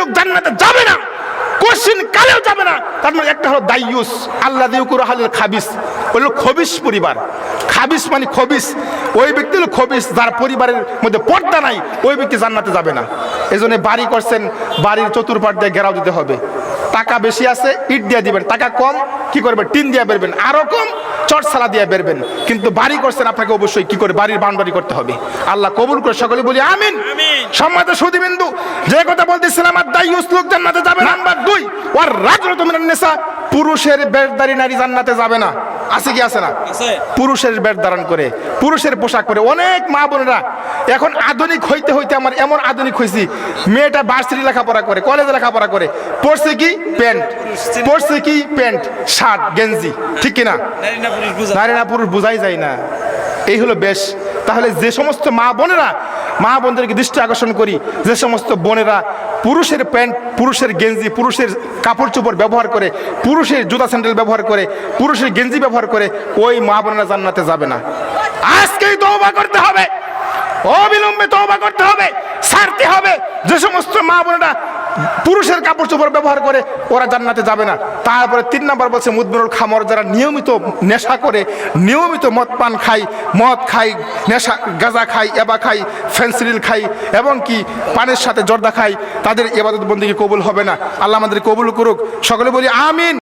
লোক জান্নাতে যাবে না, কোশ্চিন কালেও যাবে না। তার মানে একটা হলো দাইয়ুস, আল্লাহ দিউকুরহালিল খাবিস, ওই হলো খবিস পরিবার। খাবিস মানে খবিস, ওই ব্যক্তি হলো খবিস, যার পরিবারের মধ্যে পর্দা নাই, ওই ব্যক্তি জান্নাতে যাবে না। এই জন্য বাড়ি করছেন, বাড়ির চতুর্পাঠ দিয়ে ঘেরাও দিতে হবে। টাকা বেশি আছে ইট দিয়ে দিবেন, টাকা কম কি করবেন টিন দিয়ে বেরবেন, আরো কম চটসালা দিয়ে বেরবেন। কিন্তু বাড়ি করছেন আপনাকে অবশ্যই কি করে বাড়ির বাউন্ডারি করতে হবে। আল্লাহ কবুল করে সকলে বলি আমিন। সম্মানিত সুধীবৃন্দু, যে কথা বলতেছিলাম আর দাইয়ুস লোক জান্নাতে যাবে না। নাম্বার 2, ওয়ার রাজরাতু মিনান নিসা, পুরুষের বেশধারী নারী জান্নাতে যাবে না। আছে কি আছে না? পুরুষের বেশ ধারণ করে, পুরুষের পোশাক পরে। অনেক মা বোনেরা এখন আধুনিক হইতে হইতে আমার এমন আধুনিক হয়েছি, মেয়েটা ভার্সিটি লেখাপড়া করে, কলেজে লেখাপড়া করে, পড়ছে কি প্যান্ট, পড়ছে কি প্যান্ট শার্ট গেঞ্জি, ঠিক কিনা? নারী না পুরুষ বোঝাই যায় না। এই হলো বেশ। তাহলে যে সমস্ত মা বোনদেরকে দৃষ্টি আকর্ষণ করি, যে সমস্ত বোনেরা পুরুষের প্যান্ট, পুরুষের গেঞ্জি, পুরুষের কাপড় চোপড় ব্যবহার করে, পুরুষের জুতা স্যান্ডেল ব্যবহার করে, পুরুষের গেঞ্জি ব্যবহার করে, ওই মা বোনেরা জান্নাতে যাবে না। আজকেই তওবা করতে হবে, অবিলম্বে তওবা করতে হবে, ছাড়তে হবে। যে সমস্ত মা বোনেরা পুরুষের কাপড় চোপড় ব্যবহার করে, ওরা জান্নাতে যাবে না। তারপরে 3 নম্বর বলছে মুদবিরুল খামর, যারা নিয়মিত নেশা করে, নিয়মিত মদ পান খায়, মদ খায়, নেশা গাঁজা খায়, এবা খায়, ফেন্সিডিল খায়, এবং কি পানের সাথে জর্দা খায়, তাদের ইবাদত বন্দেগী কবুল হবে না। আল্লাহ আমাদের কবুল করুক, সকলে বলি আমিন।